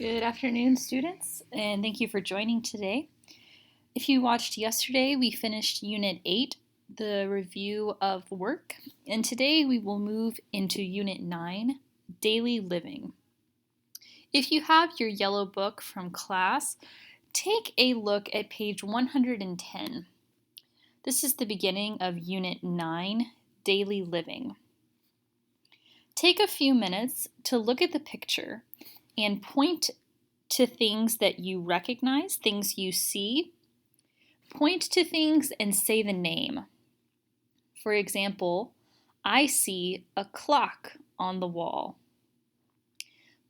Good afternoon, students, and thank you for joining today. If you watched yesterday, we finished Unit 8, the review of work, and today we will move into Unit 9, Daily Living. If you have your yellow book from class, take a look at page 110. This is the beginning of Unit 9, Daily Living. Take a few minutes to look at the picture and point to things that you recognize, things you see. Point to things and say the name. For example, I see a clock on the wall.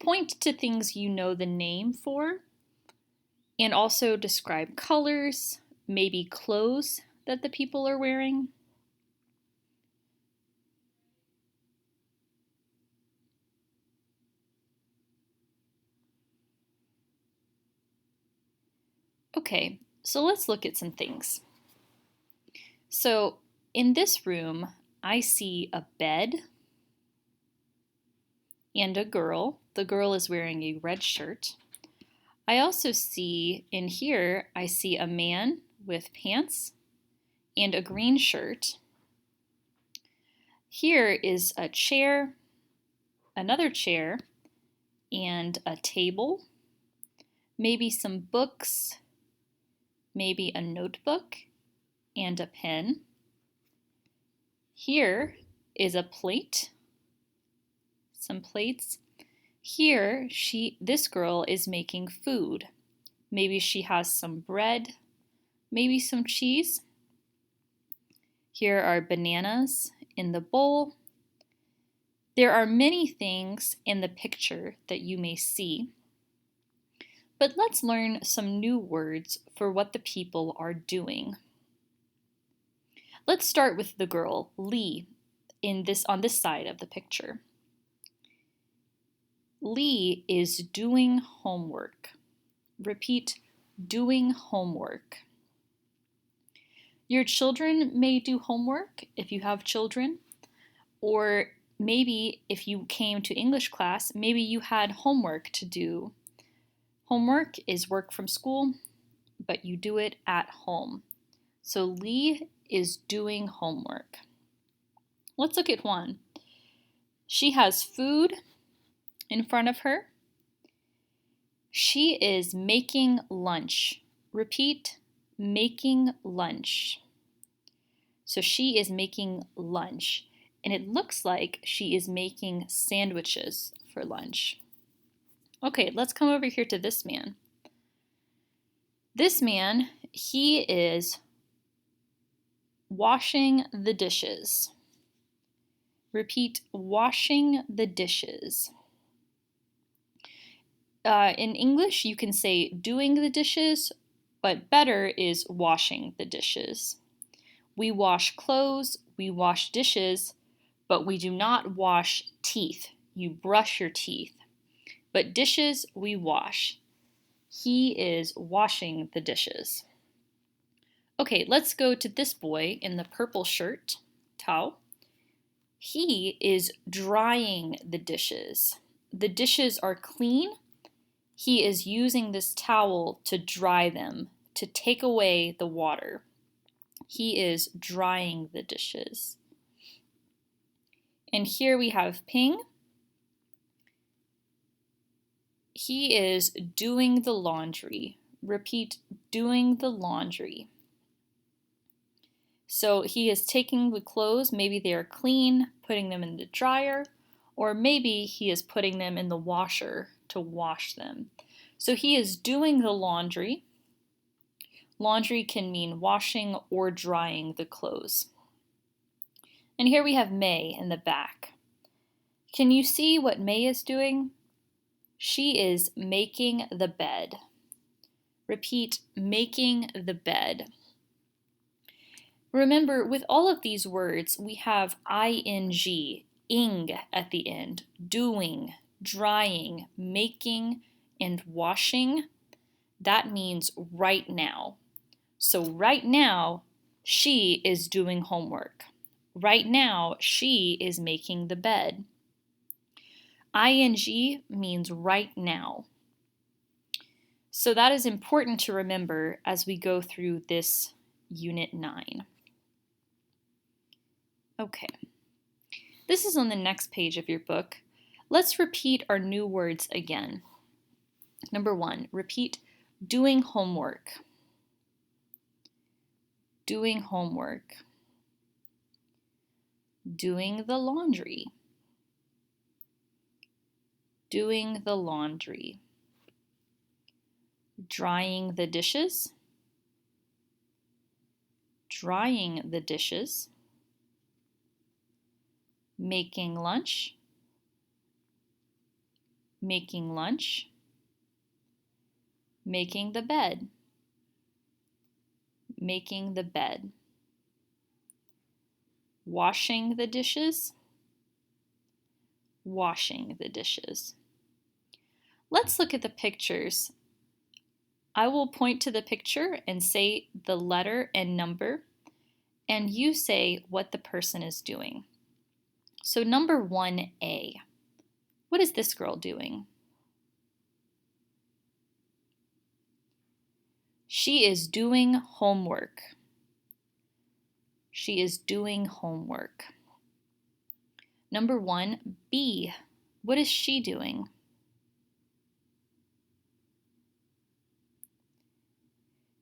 Point to things you know the name for, and also describe colors, maybe clothes that the people are wearing. Okay, so let's look at some things. So in this room, I see a bed and a girl. The girl is wearing a red shirt. I also see in here, I see a man with pants and a green shirt. Here is a chair, another chair, and a table, maybe some books, maybe a notebook and a pen. Here is a plate, some plates. Here, this girl is making food. Maybe she has some bread, maybe some cheese. Here are bananas in the bowl. There are many things in the picture that you may see. But let's learn some new words for what the people are doing. Let's start with the girl, Lee, on this side of the picture. Lee is doing homework. Repeat, doing homework. Your children may do homework if you have children, or maybe if you came to English class, maybe you had homework to do. Homework is work from school, but you do it at home. So Lee is doing homework. Let's look at Juan. She has food in front of her. She is making lunch. Repeat, making lunch. So she is making lunch, and it looks like she is making sandwiches for lunch. Okay, let's come over here to this man. This man, he is washing the dishes. Repeat, washing the dishes. In English, you can say doing the dishes, but better is washing the dishes. We wash clothes, we wash dishes, but we do not wash teeth. You brush your teeth. But dishes, we wash. He is washing the dishes. Okay, let's go to this boy in the purple shirt, Tao. He is drying the dishes. The dishes are clean. He is using this towel to dry them, to take away the water. He is drying the dishes. And here we have Ping. He is doing the laundry. Repeat, doing the laundry. So he is taking the clothes, maybe they are clean, putting them in the dryer, or maybe he is putting them in the washer to wash them. So he is doing the laundry. Laundry can mean washing or drying the clothes. And here we have May in the back. Can you see what May is doing? She is making the bed. Repeat, making the bed. Remember, with all of these words, we have ing at the end, doing, drying, making, and washing. That means right now. So right now, she is doing homework. Right now, she is making the bed. Ing means right now. So that is important to remember as we go through this Unit 9. Okay, this is on the next page of your book. Let's repeat our new words again. Number 1, repeat doing homework. Doing homework. Doing the laundry. Doing the laundry. Drying the dishes. Drying the dishes. Making lunch. Making lunch. Making the bed. Making the bed. Washing the dishes. Washing the dishes. Let's look at the pictures. I will point to the picture and say the letter and number, and you say what the person is doing. So number 1A, what is this girl doing? She is doing homework. She is doing homework. Number 1B, what is she doing?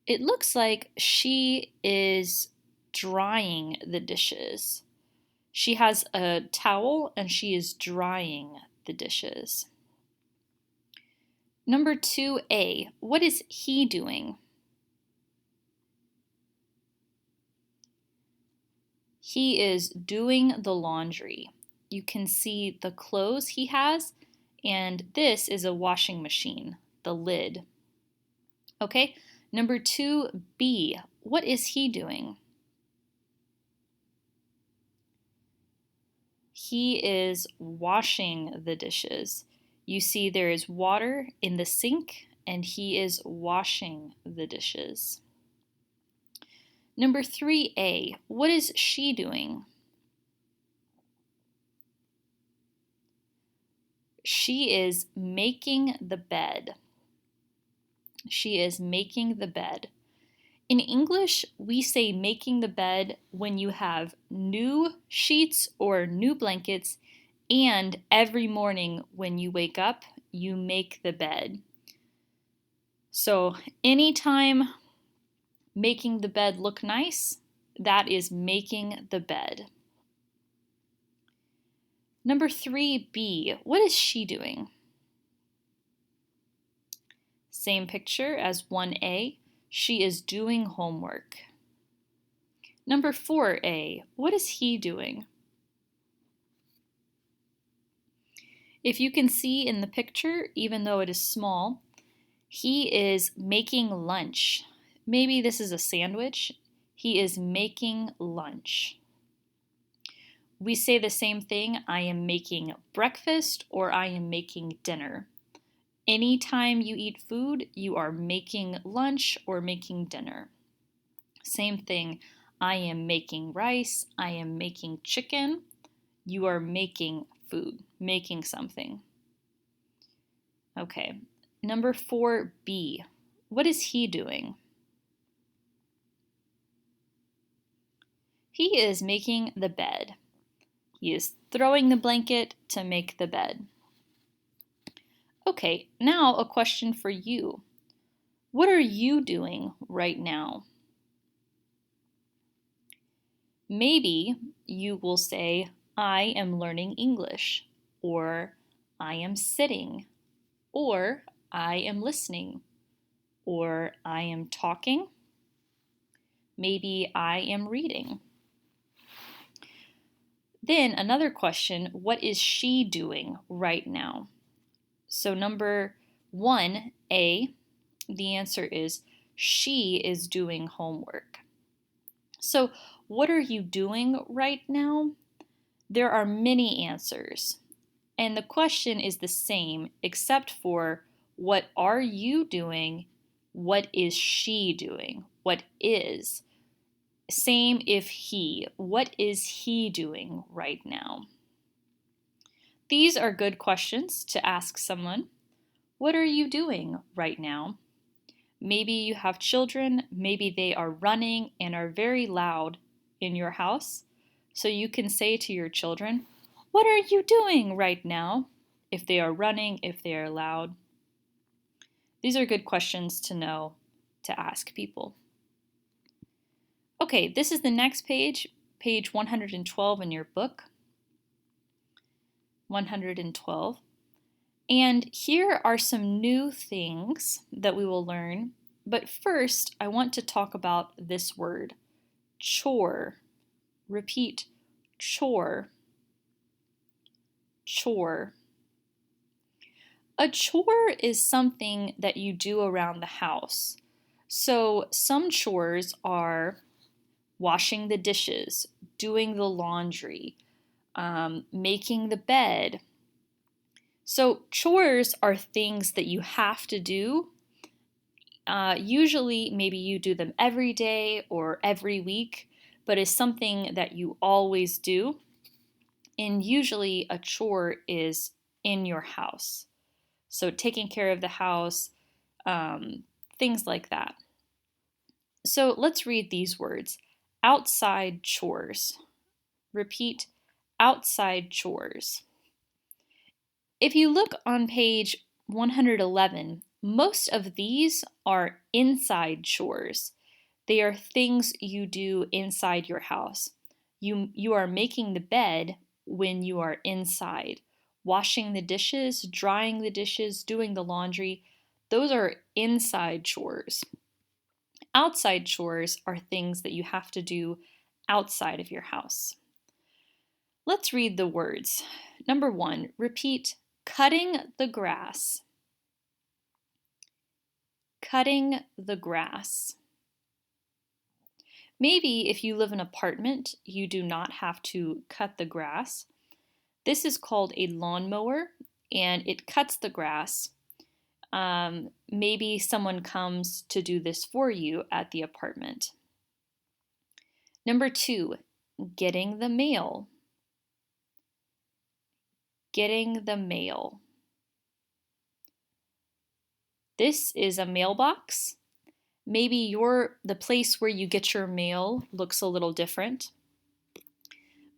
It looks like she is drying the dishes. She has a towel and she is drying the dishes. Number 2A, what is he doing? He is doing the laundry. You can see the clothes he has, and this is a washing machine, the lid. Okay, number 2B, what is he doing? He is washing the dishes. You see there is water in the sink, and he is washing the dishes. Number 3A, what is she doing? She is making the bed. She is making the bed. In English, we say making the bed when you have new sheets or new blankets, and every morning when you wake up, you make the bed. So anytime making the bed look nice, that is making the bed. Number 3B, what is she doing? Same picture as 1A, she is doing homework. Number 4A, what is he doing? If you can see in the picture, even though it is small, he is making lunch. Maybe this is a sandwich. He is making lunch. We say the same thing, I am making breakfast or I am making dinner. Anytime you eat food, you are making lunch or making dinner. Same thing, I am making rice, I am making chicken. You are making food, making something. Okay, number 4B, what is he doing? He is making the bed. He is throwing the blanket to make the bed. Okay, now a question for you. What are you doing right now? Maybe you will say, I am learning English, or I am sitting, or I am listening, or I am talking. Maybe I am reading. Then another question, what is she doing right now? So number 1A, the answer is she is doing homework. So what are you doing right now? There are many answers. And the question is the same except for what are you doing? What is she doing? What is? Same if he. What is he doing right now? These are good questions to ask someone. What are you doing right now? Maybe you have children, maybe they are running and are very loud in your house. So you can say to your children, "What are you doing right now?" if they are running, if they are loud. These are good questions to know to ask people. Okay, this is the next page, page 112 in your book. 112. And here are some new things that we will learn. But first, I want to talk about this word, chore. Repeat, chore. Chore. A chore is something that you do around the house. So some chores are washing the dishes, doing the laundry, making the bed. So chores are things that you have to do. Usually, maybe you do them every day or every week, but it's something that you always do. And usually, a chore is in your house. So, taking care of the house, things like that. So, let's read these words: outside chores. Repeat, outside chores. If you look on page 111, most of these are inside chores. They are things you do inside your house. You are making the bed when you are inside. Washing the dishes, drying the dishes, doing the laundry, those are inside chores. Outside chores are things that you have to do outside of your house. Let's read the words. Number 1, repeat cutting the grass. Cutting the grass. Maybe if you live in an apartment, you do not have to cut the grass. This is called a lawnmower, and it cuts the grass. Maybe someone comes to do this for you at the apartment. Number 2, getting the mail. Getting the mail. This is a mailbox. Maybe the place where you get your mail looks a little different.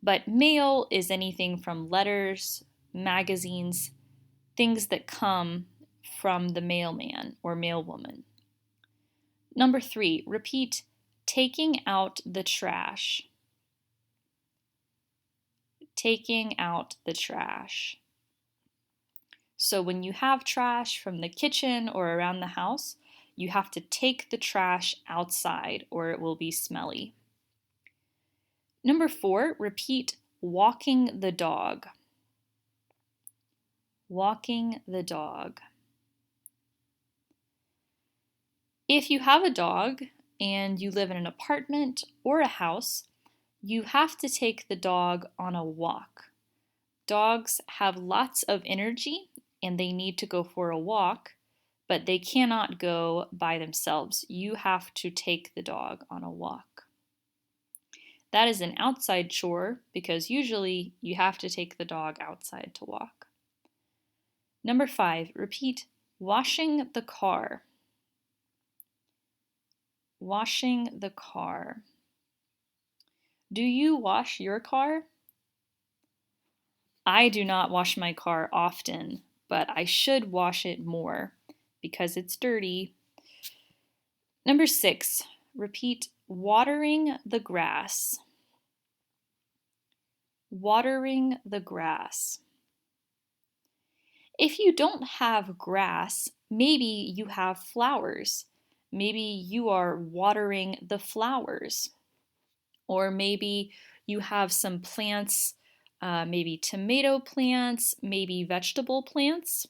But mail is anything from letters, magazines, things that come from the mailman or mailwoman. Number 3, repeat taking out the trash. Taking out the trash. So when you have trash from the kitchen or around the house, you have to take the trash outside or it will be smelly. Number 4, repeat walking the dog. Walking the dog. If you have a dog and you live in an apartment or a house, you have to take the dog on a walk. Dogs have lots of energy and they need to go for a walk, but they cannot go by themselves. You have to take the dog on a walk. That is an outside chore because usually you have to take the dog outside to walk. Number 5, repeat washing the car. Washing the car. Do you wash your car? I do not wash my car often, but I should wash it more because it's dirty. Number 6, repeat watering the grass. Watering the grass. If you don't have grass, maybe you have flowers. Maybe you are watering the flowers. Or maybe you have some plants, maybe tomato plants, maybe vegetable plants.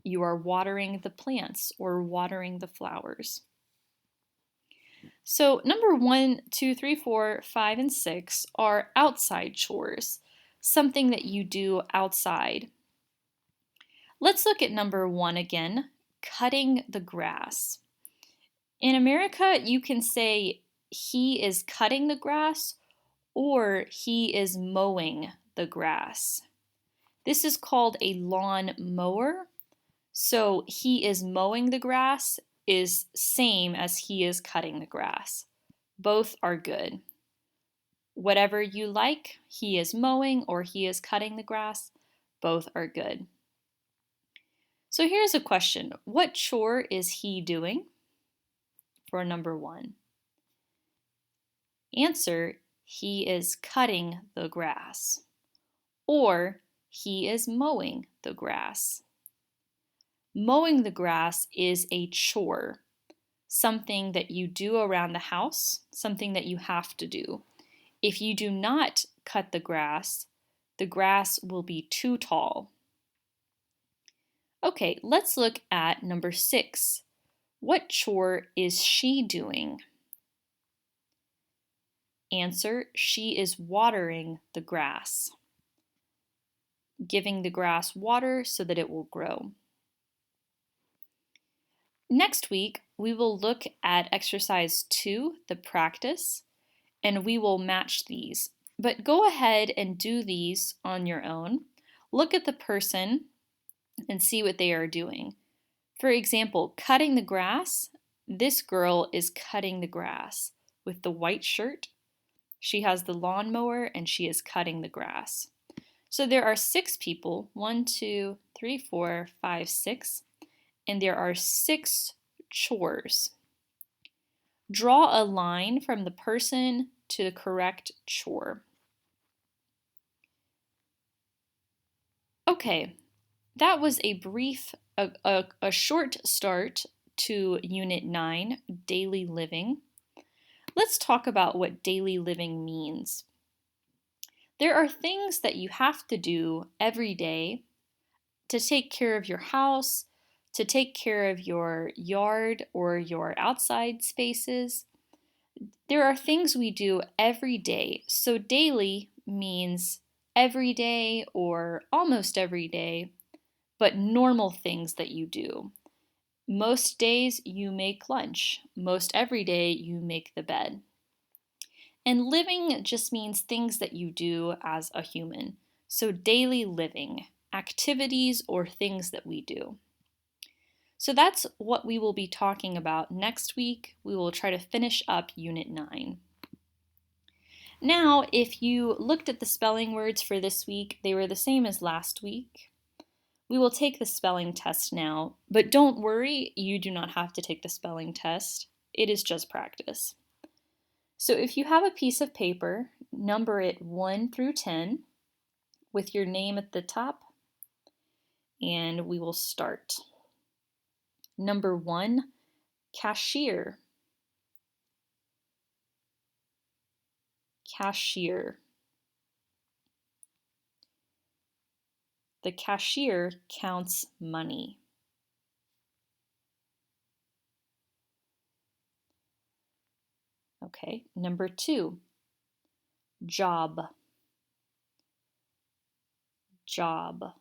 You are watering the plants or watering the flowers. So number 1, 2, 3, 4, 5, and 6 are outside chores, something that you do outside. Let's look at number 1 again, cutting the grass. In America, you can say he is cutting the grass or he is mowing the grass. This is called a lawn mower. So he is mowing the grass is same as he is cutting the grass. Both are good. Whatever you like, he is mowing or he is cutting the grass, both are good. So here's a question. What chore is he doing? For number 1. Answer, he is cutting the grass. Or he is mowing the grass. Mowing the grass is a chore, something that you do around the house, something that you have to do. If you do not cut the grass will be too tall. Okay, let's look at number 6. What chore is she doing? Answer, she is watering the grass, giving the grass water so that it will grow. Next week, we will look at exercise 2, the practice, and we will match these. But go ahead and do these on your own. Look at the person and see what they are doing. For example, cutting the grass, this girl is cutting the grass with the white shirt. She has the lawnmower and she is cutting the grass. So there are 6 people, 1, 2, 3, 4, 5, 6, and there are 6 chores. Draw a line from the person to the correct chore. Okay, that was a short start to Unit 9, Daily Living. Let's talk about what daily living means. There are things that you have to do every day to take care of your house, to take care of your yard or your outside spaces. There are things we do every day. So daily means every day or almost every day, but normal things that you do. Most days you make lunch. Most every day you make the bed. And living just means things that you do as a human. So daily living, activities or things that we do. So that's what we will be talking about next week. We will try to finish up Unit 9. Now, if you looked at the spelling words for this week, they were the same as last week. We will take the spelling test now, but don't worry, you do not have to take the spelling test. It is just practice. So if you have a piece of paper, number it 1 through 10 with your name at the top, and we will start. Number 1, cashier. Cashier. The cashier counts money. Okay, number 2, job. Job.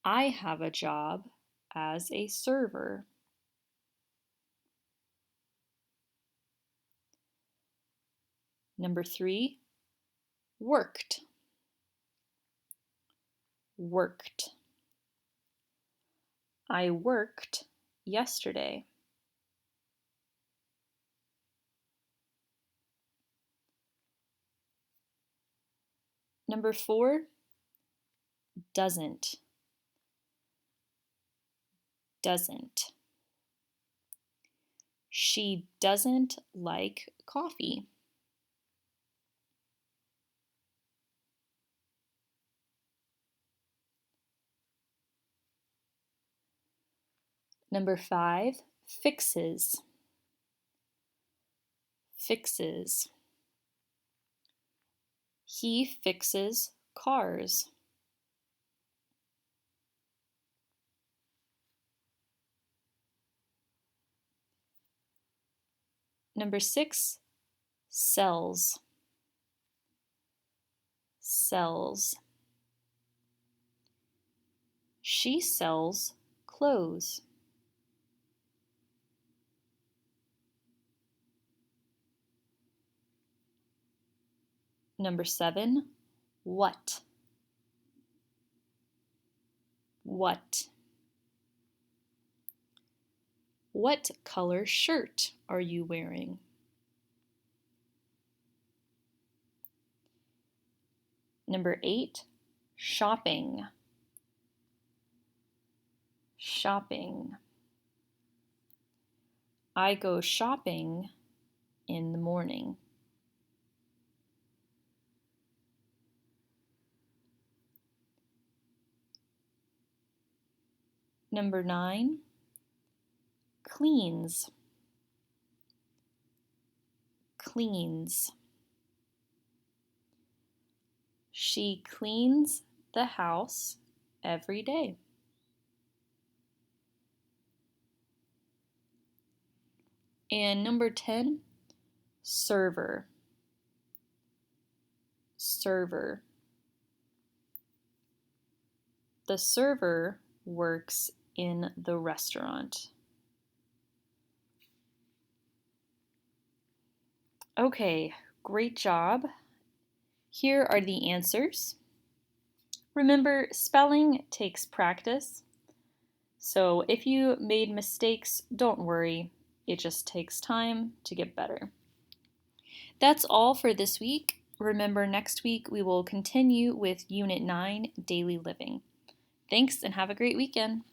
I have a job as a server. Number 3, worked. Worked. I worked yesterday. Number 4, doesn't. Doesn't. She doesn't like coffee. Number 5, fixes. Fixes. He fixes cars. Number 6, sells. Sells. She sells clothes. Number 7, what? What? What color shirt are you wearing? Number 8, shopping. Shopping. I go shopping in the morning. Number 9, cleans. Cleans. She cleans the house every day. And number 10, server. Server. The server works in the restaurant. Okay, great job. Here are the answers. Remember, spelling takes practice. So if you made mistakes, don't worry. It just takes time to get better. That's all for this week. Remember, next week we will continue with Unit 9, Daily Living. Thanks and have a great weekend.